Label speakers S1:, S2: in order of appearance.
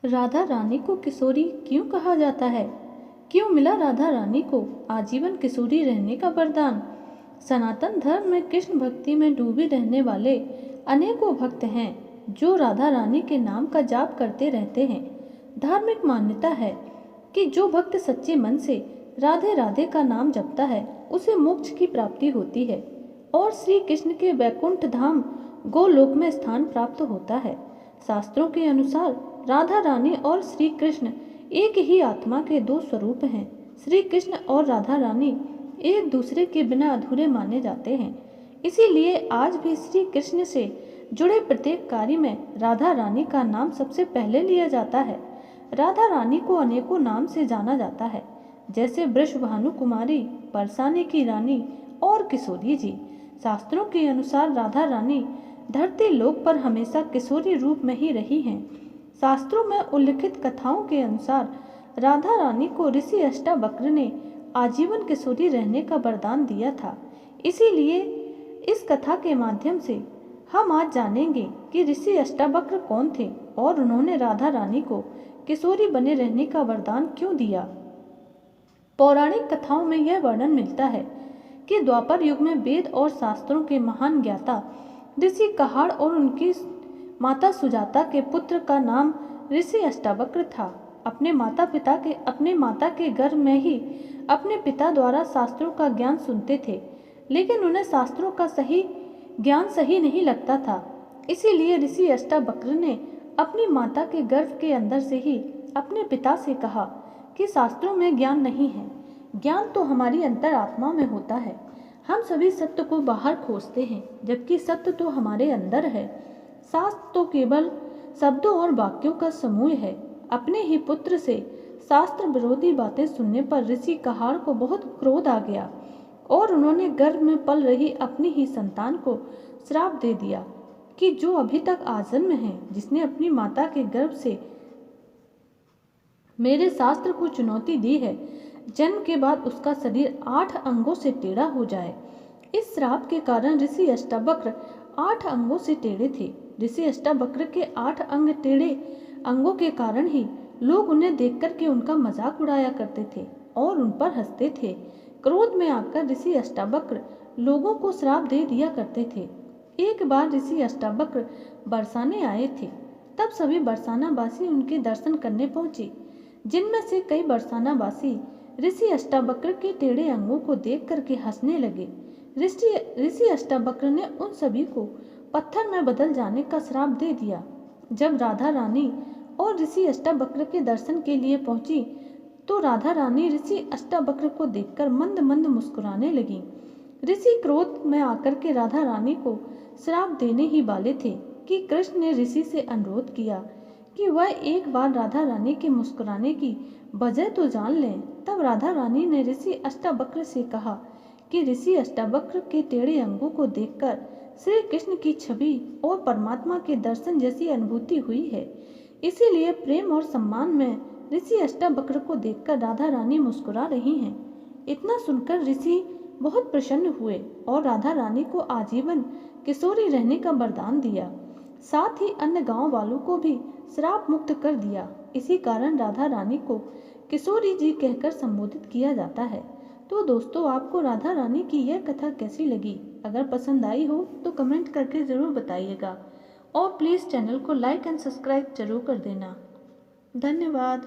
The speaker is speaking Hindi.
S1: राधा रानी को किशोरी क्यों कहा जाता है? क्यों मिला राधा रानी को आजीवन किशोरी रहने का वरदान? सनातन धर्म में कृष्ण भक्ति में डूबे रहने वाले अनेकों भक्त हैं जो राधा रानी के नाम का जाप करते रहते हैं। धार्मिक मान्यता है कि जो भक्त सच्चे मन से राधे राधे का नाम जपता है उसे मोक्ष की प्राप्ति होती है और श्री कृष्ण के वैकुंठ धाम गोलोक में स्थान प्राप्त होता है। शास्त्रों के अनुसार राधा रानी और श्री कृष्ण एक ही आत्मा के दो स्वरूप हैं। श्री कृष्ण और राधा रानी एक दूसरे के बिना अधूरे माने जाते हैं। इसीलिए आज भी श्री कृष्ण से जुड़े प्रत्येक कार्य में राधा रानी का नाम सबसे पहले लिया जाता है। राधा रानी को अनेकों नाम से जाना जाता है, जैसे वृषभानु कुमारी, बरसाने की रानी और किशोरी जी। शास्त्रों के अनुसार राधा रानी धरती लोक पर हमेशा किशोरी रूप में ही रही हैं। शास्त्रों में उल्लिखित कथाओं के अनुसार राधा रानी को ऋषि अष्टावक्र ने आजीवन किशोरी रहने का वरदान दिया था। इसीलिए इस कथा के माध्यम से हम आज जानेंगे कि ऋषि अष्टावक्र कौन थे और उन्होंने राधा रानी को किशोरी बने रहने का वरदान क्यों दिया। पौराणिक कथाओं में यह वर्णन मिलता है कि द्वापर युग में वेद और शास्त्रों के महान ज्ञाता ऋषि कहाड़ और उनकी माता सुजाता के पुत्र का नाम ऋषि अष्टावक्र था। अपने माता के गर्भ में ही अपने पिता द्वारा शास्त्रों का ज्ञान सुनते थे, लेकिन उन्हें शास्त्रों का ज्ञान सही नहीं लगता था। इसीलिए ऋषि अष्टावक्र ने अपनी माता के गर्भ के अंदर से ही अपने पिता से कहा कि शास्त्रों में ज्ञान नहीं है, ज्ञान तो हमारी अंतरात्मा में होता है। हम सभी सत्य को बाहर खोजते हैं, जबकि सत्य तो हमारे अंदर है। शास्त्र तो केवल शब्दों और वाक्यों का समूह है। अपने ही पुत्र से शास्त्र विरोधी बातें सुनने पर ऋषि कहाड़ को बहुत क्रोध आ गया और उन्होंने गर्भ में पल रही अपनी ही संतान को श्राप दे दिया कि जो अभी तक आजन्म है, जिसने अपनी माता के गर्भ से मेरे शास्त्र को चुनौती दी है, जन्म के बाद उसका शरीर 8 अंगों से टेढ़ा हो जाए। इस श्राप के कारण ऋषि अष्टावक्र 8 अंगों से टेढ़े थे। ऋषि अष्टावक्र के 8 अंग टेढ़े अंगों के कारण ही लोग उन्हें देखकर के उनका मजाक उड़ाया करते थे और उन पर हंसते थे। क्रोध में आकर ऋषि अष्टावक्र लोगों को श्राप दे दिया करते थे। एक बार ऋषि अष्टावक्र बरसाने आए थे, तब सभी बरसानावासी उनके दर्शन करने पहुंचे, जिनमें से कई बरसानावासी ऋषि अष्टावक्र के टेढ़े अंगों को देख करके हंसने लगे। ऋषि अष्टावक्र ने उन सभी को पत्थर में बदल जाने का श्राप दे दिया। जब राधा रानी और ऋषि अष्टावक्र के दर्शन के लिए पहुंची तो राधा रानी ऋषि अष्टावक्र को देखकर मंद मंद मुस्कुराने लगी। ऋषि क्रोध में आकर के राधा रानी को श्राप देने ही वाले थे कि कृष्ण ने ऋषि से अनुरोध किया कि वह एक बार राधा रानी के मुस्कुराने की वजह तो जान लें। तब राधा रानी ने ऋषि अष्टावक्र से कहा कि ऋषि अष्टावक्र के टेढ़े अंगों को देखकर श्री कृष्ण की छवि और परमात्मा के दर्शन जैसी अनुभूति हुई है। इसीलिए प्रेम और सम्मान में ऋषि अष्टावक्र को देखकर राधा रानी मुस्कुरा रही हैं। इतना सुनकर ऋषि बहुत प्रसन्न हुए और राधा रानी को आजीवन किशोरी रहने का वरदान दिया। साथ ही अन्य गांव वालों को भी श्राप मुक्त कर दिया। इसी कारण राधा रानी को किशोरी जी कहकर संबोधित किया जाता है। तो दोस्तों, आपको राधा रानी की यह कथा कैसी लगी? अगर पसंद आई हो तो कमेंट करके ज़रूर बताइएगा और प्लीज़ चैनल को लाइक एंड सब्सक्राइब जरूर कर देना। धन्यवाद।